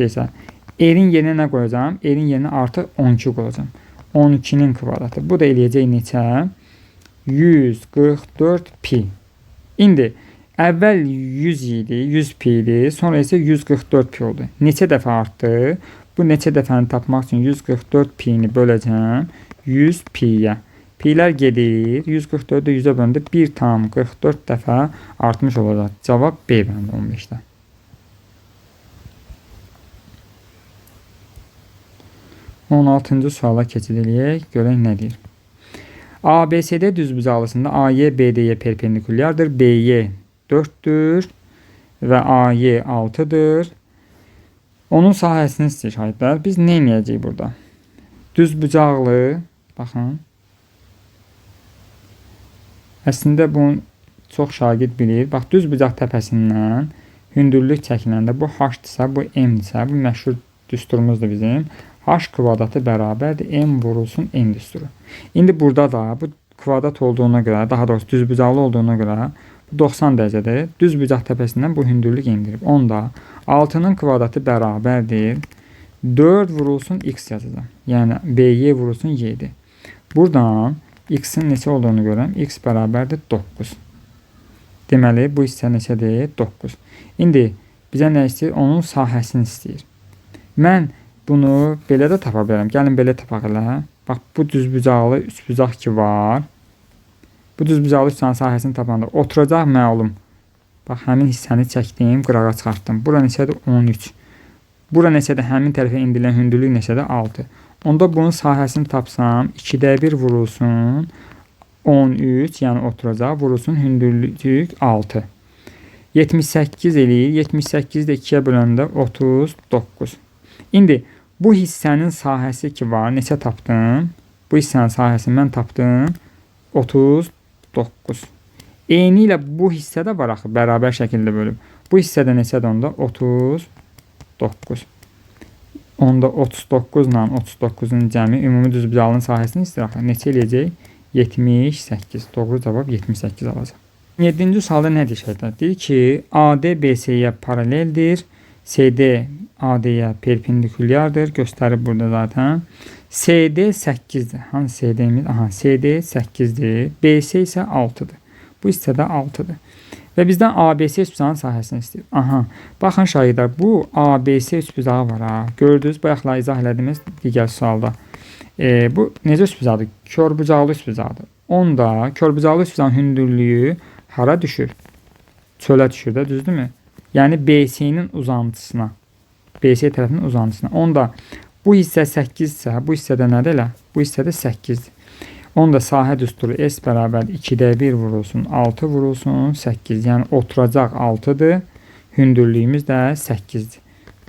S1: isə R-in yerinə nə qoyacağam? R-in yerinə artıq 12 qoyacağam. 12-nin kvadratı. Bu da eləyəcək neçə? 144 pi. İndi əvvəl 100 idi, 100 pi idi. Sonra isə 144 pi oldu. Neçə dəfə artdı? Bu neçə dəfəni tapmaq üçün 144 pi-ni böləcəm 100 pi-yə. Pi-lər gedir. 144-də 100-ə bölündə 1,44 dəfə artmış olacaq. Cavab B bəndə 15-də. On 6-cı suala keçid eləyək. Görək nə deyir. ABCD düzbucaqlısında AY BD-yə perpendikulyardır. BY 4-dür və AY 6-dır. Onun sahəsini istəyir şahidlər. Biz nə edəcəyik burada? Düzbucaqlı, baxın. Əslində bunu çox şagird bilir. Bax, düzbucaq təpəsindən hündürlük çəkiləndə bu h-dırsa, bu m-dirsə, bu məşhur düsturumuzdur bizim. H kvadratı bərabərdir m vurulsun n düsturu. İndi burada da bu kvadrat olduğuna görə, daha doğrusu düzbucaqlı olduğuna görə 90 dərəcədir. Düzbucaq təpəsindən bu hündürlük endirib. Onda 6-nın kvadratı bərabərdir 4 vurulsun x yazacağım. Yəni by vurulsun y-dir. Buradan x-in neçə olduğunu görəm. X bərabərdir 9. Deməli, bu hissə neçədir? 9. İndi bizə nə istəyir? Onun sahəsini istəyir. Mən bunu belə də tapa bilərəm. Gəlin belə tapaq elə. Bax, bu düzbucaqlı üçbucaq ki var. Bu düzbucaqlı üçbucağın sahəsini tapanda oturacaq məlum. Bax, həmin hissəni çəkdim, qırağa çıxartdım. Bura neçədir? 13. Bura neçədir? Həmin tərəfə indirilən hündürlük neçədir? 6. Onda bunun sahəsini tapsam, 2də 1 vurulsun 13, yəni oturacaq, vurulsun hündürlük 6. 78 eləyir. 78 də 2-yə böləndə 39. İndi bu hissənin sahəsi ki var, neçə tapdım? Bu hissənin sahəsini mən tapdım 39. Eyni ilə bu hissədə var axı, bərabər şəkildə bölüb. Bu hissədə neçədir onda? 39. Onda 39 ilə 39-un cəmi ümumi düzbucaqlının sahəsini istəyir axı. Neçə eləyəcək? 78. Doğru cavab 78 alacaq. 7-ci sualda nə deyir şeydə? Deyir ki, AD BC-yə paraleldir. CD AD-yə perpendikulyardır. Göstərib burada zaten. CD 8-dir. Hansı CD-miz? Aha, CD 8-dir. BC isə 6-dır. Bu hissədə 6-dır. Və bizdən ABC üçbucağının sahəsini istəyir. Aha, baxın şagirdlər, bu ABC üçbucağı var ha. Gördünüz, bayaqlar izah elədiyimiz digər sualda. Bu necə üçbucaqdır? Körbucaqlı üçbucaqdır. Onda körbucaqlı üçbucağın hündürlüyü hara düşür? Çölə düşür də, düzdürmü? Yəni BC-nin uzantısına. BC tərəfinin uzantısına. Onda bu hissə 8 isə, bu hissədə nədir elə? Bu hissədə 8-dir. Onda sahə düsturu S bərabər 2də 1 vurulsun, 6 vurulsun, 8. Yəni oturacaq 6-dır. Hündürlüyümüz də 8-dir.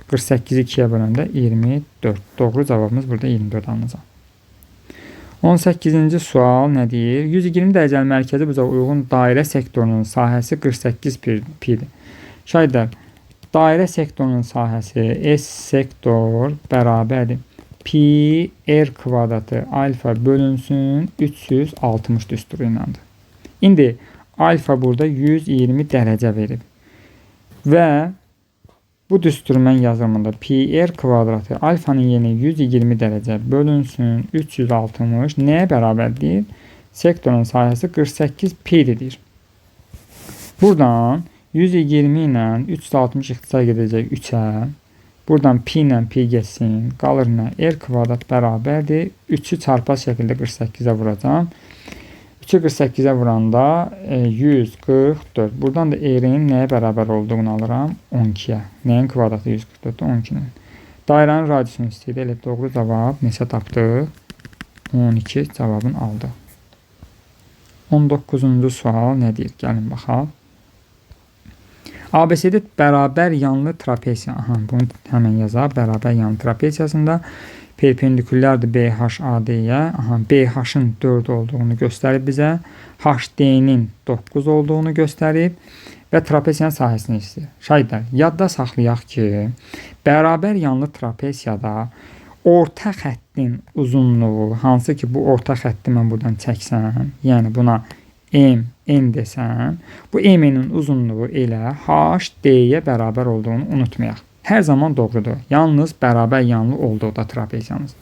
S1: 48-i 2-yə böləndə 24. Doğru cavabımız burada 24 alınacaq. 18-ci sual nə deyir? 120 dərəcəli mərkəzi bucağa uyğun dairə sektorunun sahəsi 48 pi-dir. Şahirdlər, dairə sektorunun sahəsi S sektor bərabərdir. Pi r kvadratı alfa bölünsün 360 düsturu iləndir. İndi alfa burada 120 dərəcə verib. Və bu düsturu mən yazımında pi r kvadratı alfanın yeni 120 dərəcə bölünsün 360 nəyə bərabərdir? Sektorun sahəsi 48 pi-dir. Buradan 120 ilə 360 ixtisar gedəcək 3-ə. Buradan pi ilə pi geçsin. Qalır nə? R kvadrat bərabərdir. 3-ü çarpaz şəkildə 48-ə vuracam. 3-ü 48-ə vuranda 144. Buradan da R-in nəyə bərabər olduğunu alıram? 12-yə. Nəyin kvadratı 144-dür? 12-nin. Dairənin radiusunu istəyir. Elə doğru cavab neçə tapdıq? 12 cavabını aldıq. 19-cu sual nə deyir? Gəlin baxaq. ABC'də bərabər yanlı trapesiya. Aha, bunu həmən yazaq. Bərabər yanlı trapesiyasında perpendikulyardır BH AD-yə. Aha, BH-ın 4 olduğunu göstərib bizə. HD-nin 9 olduğunu göstərib və trapesiyanın sahəsini istəyir. Şahirdlər, yadda saxlayaq ki, bərabər yanlı trapesiyada orta xəttin uzunluğu, hansı ki bu orta xətti mən buradan çəksəm, yəni buna n desəm, bu m-nin uzunluğu elə HD-yə bərabər olduğunu unutmayaq. Hər zaman doğrudur. Yalnız bərabər yanlı olduqda trapeziyamız.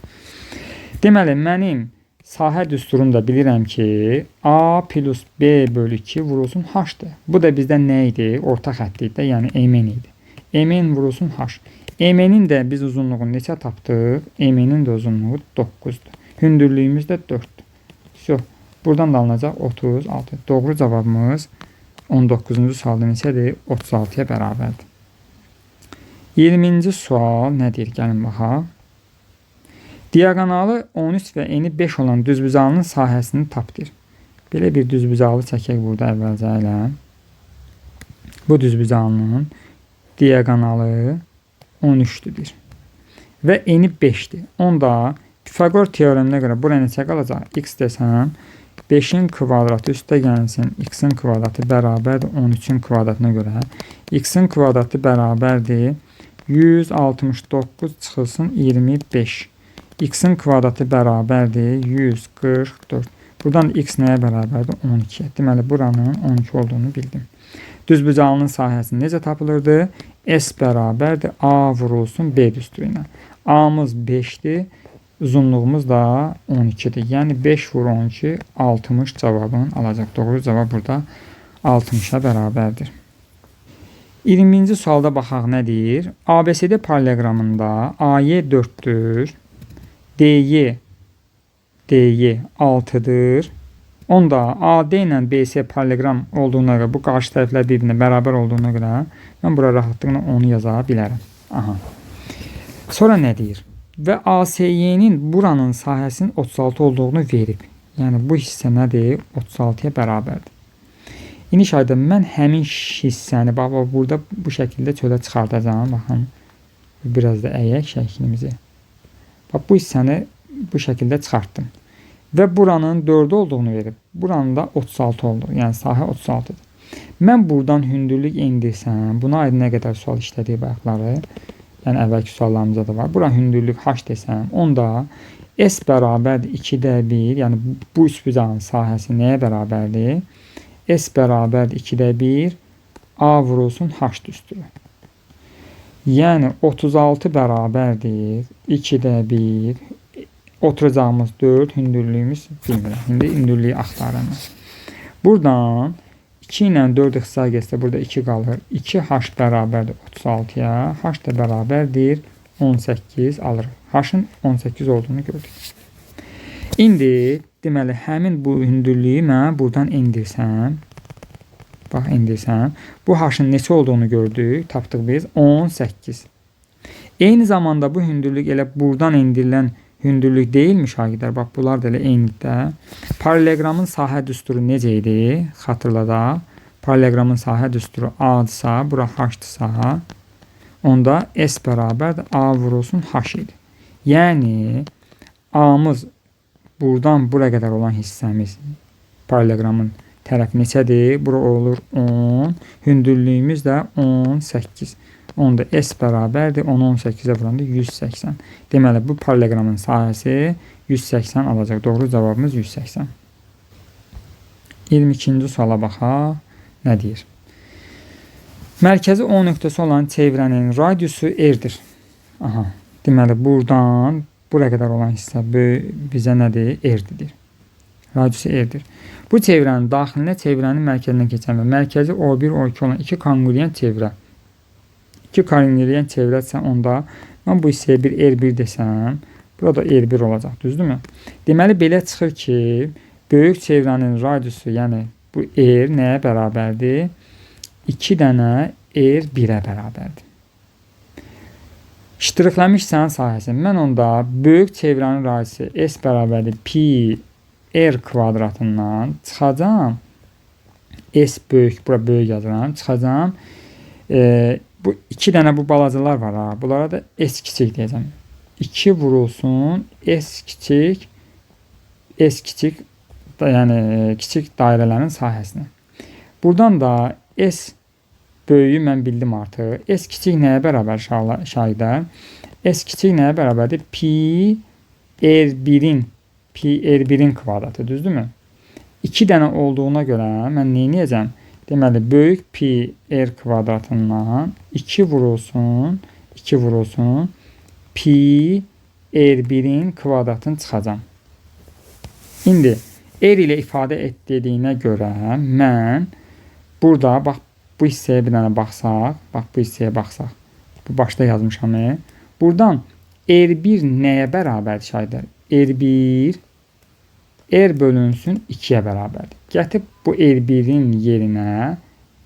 S1: Deməli, mənim sahə düsturumda bilirəm ki, A plus B bölü 2 vurulsun H-dır. Bu da bizdə nə idi? Orta xətt idi, yəni m-n idi. M-n vurulsun H. M-nin də biz uzunluğunu neçə tapdıq? M-nin də uzunluğu 9-dur. Hündürlüyümüz də 4-dür. Buradan da alınacaq 36. Doğru cavabımız 19-cu sualda neçədir? 36-ya bərabərdir. 20-ci sual nə deyir? Gəlin baxaq. Diaqonalı 13 və eni 5 olan düzbucağının sahəsini tapdır. Belə bir düzbucaqlı çəkək burada əvvəlcə ilə. Bu düzbucağının diaqonalı 13-dür. Və eni 5-dir. Onda Pifagor teoreminə görə bura neçə qalacaq? X desəm, 5'in kvadratı üstə gəlsin. X-in kvadratı bərabərdir 13'ün kvadratına görə. X-in kvadratı bərabərdir 169 çıxılsın 25. X-in kvadratı bərabərdir 144. Buradan x nəyə bərabərdir? 12. Deməli, buranın 12 olduğunu bildim. Düzbucağlının sahəsi necə tapılırdı? S bərabərdir A vurulsun B düsturu ilə. A'mız 5'dir. Uzunluğumuz da 12'dir. Yəni 5 vur 12 60 cavabını alacaq. Doğru cavab burada 60'a bərabərdir. 20-ci sualda baxaq nə deyir? ABCD paralleloqramında AY 4'dür. DY 6'dır. Onda AD ilə BC paralleloqram olduğuna görə, bu qarşı tərəflər bir-birinə bərabər olduğuna görə mən bura rahatlıqla onu yaza bilərəm. Aha. Sonra nə deyir? Və ASY-nin buranın sahəsinin 36 olduğunu verib. Yəni bu hissə nədir? 36'ya bərabərdir. İniş ayda mən həmin hissəni burada bu şəkildə çölə çıxardacağım. Baxın. Biraz da əyək şəklimizi. Bax bu hissəni bu şəkildə çıxartdım. Və buranın 4 olduğunu verib. Buranın da 36 oldu. Yəni sahə 36'dır. Mən buradan hündürlük indirsəm, buna aid nə qədər sual işlədik bayaqları. Yəni əvvəlki suallarımızda da var. Bura hündürlük h desəm, onda S bərabərdir 2'də 1. Yəni bu üçbucağın sahəsi nəyə bərabərdir? S bərabərdir 2'də 1. A vurulsun h düsturu. Yəni 36 bərabərdir 2'də 1. Oturacağımız 4, hündürlüyümüz bilmirəm. İndi hündürlüyü axtarım. Buradan 2 ilə 4 ixtisar getsə burada 2 qalır. 2h bərabərdir 36'ya. H da bərabərdir 18 alırıq. H-ın 18 olduğunu gördük. İndi deməli həmin bu hündürlüyü mən buradan indirsəm. Bax indirsəm. Bu h-ın neçə olduğunu gördük. Tapdıq biz 18. Eyni zamanda bu hündürlük elə buradan indirilən hündürlük deyilmiş şagirdlər. Bax bunlar da elə eynidə. Paralleloqramın sahə düsturu necə idi? Xatırladaq. Paralleloqramın sahə düsturu A-dırsa, bura H-dırsa, onda S bərabərdir A vurulsun H idi. Yəni A-mız buradan bura qədər olan hissəmiz paralleloqramın tərəfi neçədir? Bura olur 10. Hündürlüyümüz də 18. Onda S bərabərdir 10'u 18'e vuranda 180. Deməli bu paralleloqramın sahəsi 180 alacaq. Doğru cavabımız 180. 22-ci suala baxaq. Nə deyir? Mərkəzi O nöqtəsi olan çevrənin radiusu R-dir. Aha. Deməli buradan bura qədər olan hissə bizə nədir? R-dir. Radiusu R-dir. Bu çevrənin daxilinə çevrənin mərkəzindən keçən və mərkəzi O1, O2 olan iki kongruent çevrə. 2 kongruent çevrətsə onda mən bu hissəyə bir R1 desəm, burada R1 olacaq, düzdürmü? Deməli belə çıxır ki, böyük çevrənin radiusu, yəni bu R nəyə bərabərdir? 2 dənə R1-ə bərabərdir. İştirakləmişsən sahəsi. Mən onda böyük çevrənin radiusu S bərabərdir pi R kvadratından çıxacağım. S böyük, bura böyük yazıram, çıxacağım. Bu 2 dənə bu balacalar var ha. Bunlara da S kiçik deyəcəm. 2 vurulsun S kiçik yəni kiçik dairələrin sahəsinə. Buradan da S böyüyü mən bildim artıq. S kiçik nəyə bərabər şahidlər? S kiçik nəyə bərabərdir? Pi R1'in kvadratı, düzdürmü? 2 dənə olduğuna görə mən nə edəcəm? Deməli, böyük pi R kvadratından 2 vurulsun pi R1'in kvadratını çıxacam. İndi R ilə ifadə et dediyinə görə mən burada, bax, bu hissəyə bir dənə baxsaq, bu başda yazmışam. Buradan R1 nəyə bərabərdir şahidlər? R1 R bölünsün 2'ye bərabərdir. Gətib bu R1'in yerinə,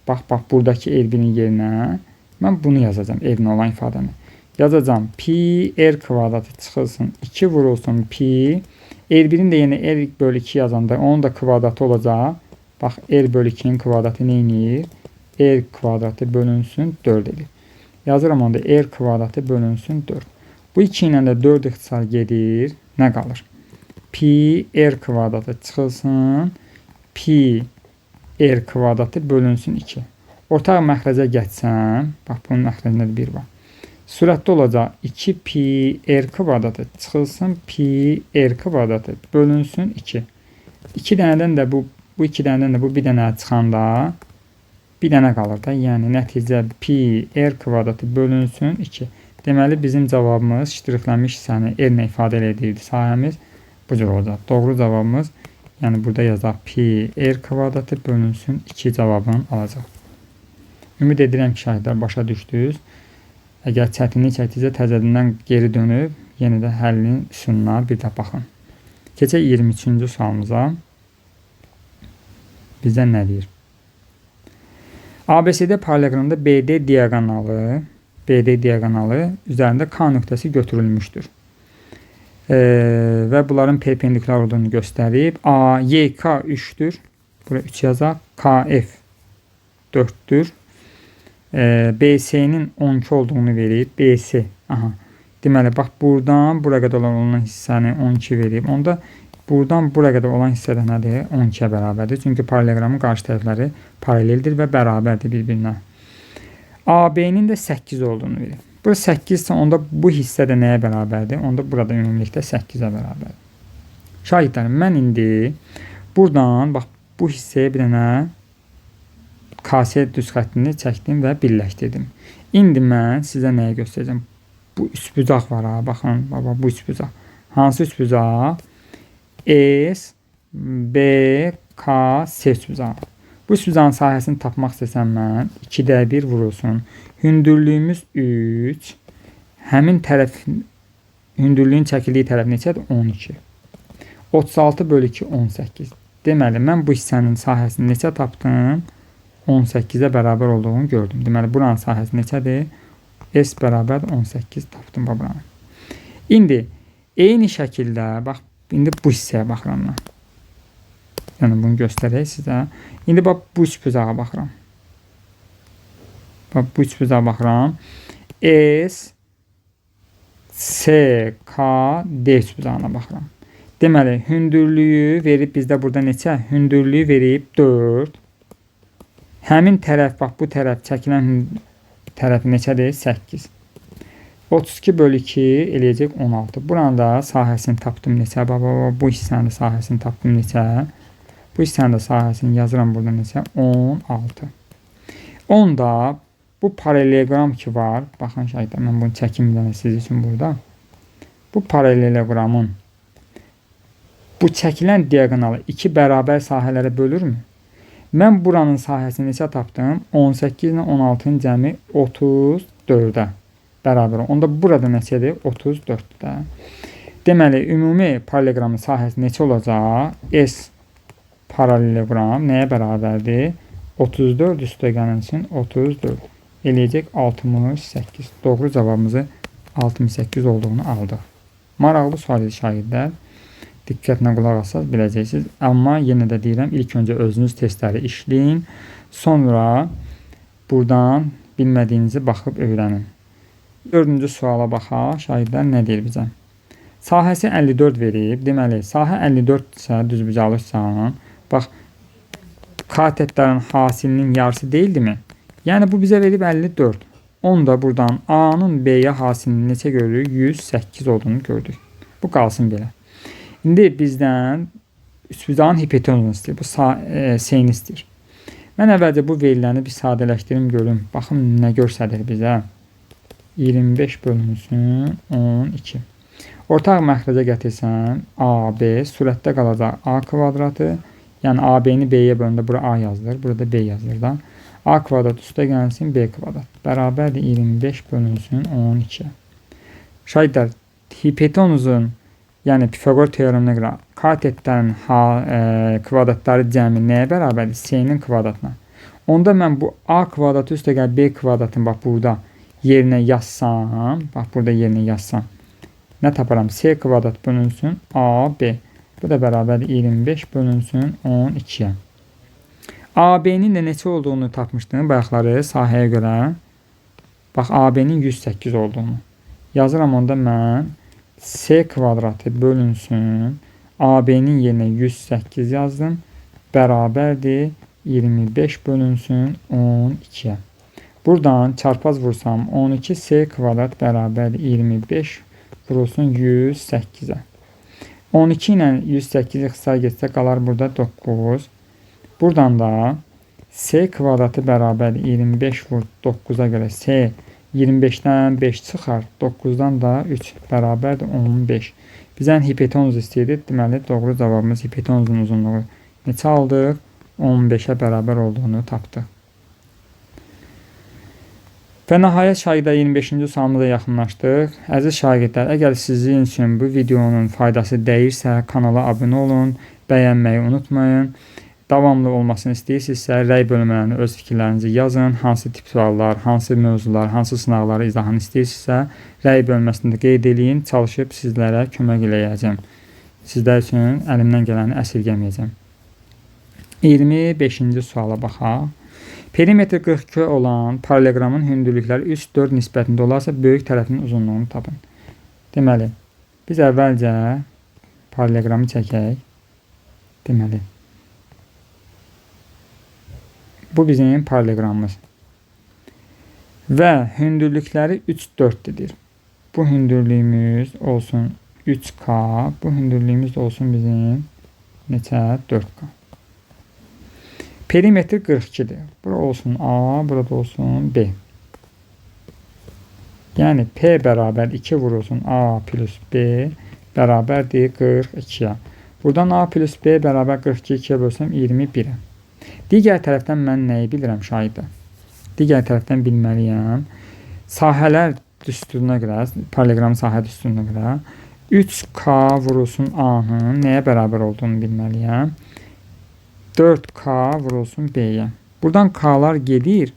S1: bax, buradakı R1'in yerinə mən bunu yazacağım, R-in olan ifadəni. Yazacağım pi R kvadratı çıxılsın 2 vurulsun pi. R1'in də yerinə R bölü 2 yazanda onun da kvadratı olacaq. Bax, R bölü 2'nin kvadratı neyinir? R kvadratı bölünsün 4 edir. Yazıram onda R kvadratı bölünsün 4. Bu 2 ilə də 4 ixtisar gedir. Nə qalır? pi r kvadratı çıxılsın. Pi r kvadratı bölünsün 2. Ortaq məxrəcə gətsəm, bax bunun məxrəcində də 1 var. Sürətdə olacaq 2 pi r kvadratı çıxılsın. Pi r kvadratı bölünsün 2. 2 dənədən də bu 2 dənədən də bu bir dənə çıxanda bir dənə qalır da. Yəni nəticə pi r kvadratı bölünsün 2. Deməli bizim cavabımız ştrixlənmiş hissəni r ilə ifadə edirdi. Sahəmiz bu cür olacaq. Doğru cavabımız, yəni burada yazaq pi r kvadratı bölünsün 2 cavabını alacaq. Ümid edirəm ki, şahidlər başa düşdünüz. Əgər çətinlik çəkdinizsə təzədən geri dönüb yenə də həllin üsuluna bir də baxın. Keçək 23-cü sualımıza. Bizdə nə deyir? ABCD paralelogramda BD diaqonalı üzərində K nöqtəsi götürülmüşdür. Və bunların perpendikular olduğunu göstərib. YK 3'dür. Buraya 3 yazaq. KF 4'dür. BS'nin 12 olduğunu verib. BS. Aha. Deməli, bax, buradan buraya qədər olan hissəni 12 verib. Onda buradan buraya qədər olan hissədə nədir? 12'yə bərabərdir. Çünki paralelogramın qarşı tərəfləri paraleldir və bərabərdir bir-birinə. AB'nin də 8 olduğunu verib. Bu 8 ise onda bu hissədə nəyə bərabərdir? Onda burada ümumilikdə 8'ə bərabərdir. Şahidlərim, mən indi buradan bax bu hissəyə bir dənə KS düz xəttini çəkdim və birləşdirdim. İndi mən sizə nəyə göstərəcəm? Bu üçbucaq var ha, baxın, baba bu üçbucaq. Hansı üçbucaq? S, B, K, S üçbucağı. Bu üçbucağın sahəsini tapmaq istəsəm mən 2'də 1 vurulsun. Hündürlüyümüz 3. Həmin tərəf, hündürlüyün çəkildiyi tərəf neçədir? 12. 36 bölü 2, 18. Deməli, mən bu hissənin sahəsini neçə tapdım? 18'ə bərabər olduğunu gördüm. Deməli, buranın sahəsi neçədir? S bərabər 18 tapdım buranı. İndi, eyni şəkildə, bax, indi bu hissəyə baxıram mən. Yəni, bunu göstərək sizə. İndi, bax, bu üçbucağa baxıram. Bax, bu üçbucağa baxıram. S, S, K, D üçbucağına baxıram. Deməli, hündürlüyü verib bizdə burada neçə? Hündürlüyü verib 4. Həmin tərəf, bax, bu tərəf çəkilən tərəfi neçədir? 8. 32 bölü 2 eləyəcək 16. Buranın da sahəsini tapdım neçə? Bu hissənin də sahəsini tapdım neçə? Bu hissənin də sahəsini yazıram burada neçə? 16. Onda bu paralelogram ki var. Baxın şahidlər, mən bunu çəkim bir dənə siz üçün burada. Bu paralelogramın bu çəkilən diaqonalı 2 bərabər sahələrə bölürmü? Mən buranın sahəsini neçə tapdım? 18 ilə 16'nın cəmi 34'ə bərabər. Onda burada neçədir? 34'də. Deməli, ümumi paralelogramın sahəsi neçə olacaq? S paralelogram nəyə bərabərdir? 34 üstə gələnsin 34. Eləyəcək 68. Doğru cavabımızı 68 olduğunu aldıq. Maraqlı sual idi şahidlər. Diqqətlə qulaq asaq biləcəksiniz. Amma yenə də deyirəm, ilk öncə özünüz testləri işləyin. Sonra buradan bilmədiyinizi baxıb öyrənin. 4-cü suala baxaq. Şahidlər nə deyir bizə? Sahəsi 54 verib. Deməli, sahə 54 isə düzbucaqlıqsa, bax, katetlərin hasilinin yarısı deyildimi? Yəni, bu bizə verib 54. Onda buradan A-nın B-yə hasilinin neçə görürük? 108 olduğunu gördük. Bu qalsın belə. İndi bizdən üçbucağın hipotenuzunu istəyir. Bu seyini istəyir. Mən əvvəlcə bu veriləni bir sadələşdirim görüm. Baxın, nə görsədir bizə? 25 bölünsün 12. Ortaq məxrəcə gətirsən AB surətdə qalacaq A kvadratı. Yəni AB-ni B-yə bölündə bura A yazılır. Burada B yazılır da. A kvadrat üstə gəlsin B kvadrat. Bərabərdir 25 bölünsün 12. Şahidlər, hipotenuzun, yəni Pifagor teoreminə görə katetlərin kvadratları cəmi nəyə bərabərdir? S-nin kvadratına. Onda mən bu A kvadratı üstə gəl B kvadratını bax burada yerinə yazsam, bax burada yerinə yazsam, nə taparam? S kvadrat bölünsün AB. Bu da bərabərdir 25 bölünsün 12'yə. AB-nin də neçə olduğunu tapmışdım bayaqları sahəyə görə. Bax, AB-nin 108 olduğunu. Yazıram onda mən S kvadratı bölünsün AB-nin yerinə 108 yazdım. Bərabərdir 25 bölünsün 12-yə. Buradan çarpaz vursam 12s kvadrat bərabərdir 25 vurulsun 108-ə. 12 ilə 108 ixtisar getsə qalar burada 9. Buradan da s kvadratı bərabərdir 25 vur 9-a görə s 25-dən 5 çıxar. 9-dan da 3 bərabərdir 15. Bizdən hipotenuzu istəyirdi. Deməli, doğru cavabımız hipotenuzun uzunluğu neçə aldıq? 15-ə bərabər olduğunu tapdıq. Və nəhayət şagirdə 25-ci sualımıza yaxınlaşdıq. Əziz şagirdlər, əgər sizin üçün bu videonun faydası dəyirsə, kanala abunə olun, bəyənməyi unutmayın. Davamlı olmasını istəyirsinizsə, rəy bölmələrinə öz fikirlərinizi yazın. Hansı tip suallar, hansı mövzular, hansı sınaqları izahını istəyirsinizsə, rəy bölməsində qeyd edin, çalışıb sizlərə kömək eləyəcəm. Sizlər üçün əlimdən gələni əsirgəməyəcəm. 25-ci suala baxaq. Perimetr 42 olan paralelogramın hündürlükləri 3-4 nisbətində olarsa, böyük tərəfinin uzunluğunu tapın. Deməli, biz əvvəlcə paralelogramı çəkək. Deməli, bu bizim paralelogramımız. Və hündürlükləri 3-4-dir. Bu hündürlüyümüz olsun 3K, bu hündürlüyümüz olsun bizim neçə? 4K. Perimetr 42'dir. Bura olsun A, burada olsun B. Yəni P bərabər 2 vurulsun A plus B bərabərdir 42'yə. Buradan A plus B bərabər 42'yə bölsəm 21'ə. Digər tərəfdən mən nəyi bilirəm şahiddə? Digər tərəfdən bilməliyəm. Sahələr düsturuna görə, paralelogram sahə düsturuna görə 3K vurulsun A-nın nəyə bərabər olduğunu bilməliyəm. 4K vurulsun B-yə. Buradan K'lar gedir.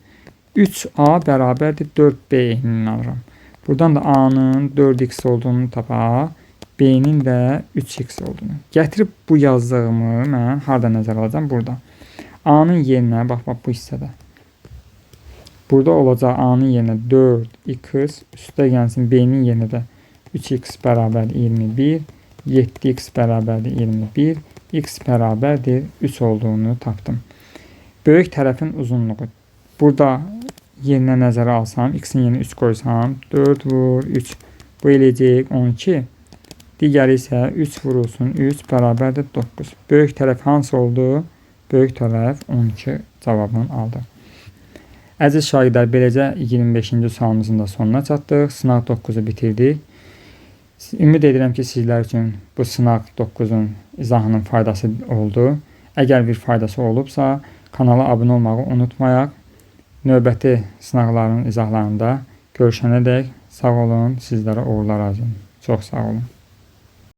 S1: 3A bərabərdir 4B eynini alıram. Buradan da A'nın 4X olduğunu tapaq. B'nin də 3X olduğunu. Gətirib bu yazdığımı mən harada nəzər alacağım? Burada. A'nın yerinə, bax bu hissədə. Burada olacaq A'nın yerinə 4X, üstə gəlsin B'nin yerinə də 3X bərabərdir 21, 7X bərabərdir 21, X bərabərdir 3 olduğunu tapdım. Böyük tərəfin uzunluğu. Burada yerinə nəzərə alsam, X-in yerinə 3 qoysam, 4 vur 3. Bu eləyəcək 12. Digəri isə 3 vurulsun 3 bərabərdir 9. Böyük tərəf hansı oldu? Böyük tərəf 12 cavabını aldı. Əziz şagirdlər, beləcə 25-ci sualımızın da sonuna çatdıq. Sınaq 9-u bitirdik. Ümid edirəm ki, sizlər üçün bu sınaq 9-un izahının faydası oldu. Əgər bir faydası olubsa, kanala abunə olmağı unutmayaq. Növbəti sınaqların izahlarında görüşənədək sağ olun, sizlərə uğurlar arzulayıram. Çox sağ olun.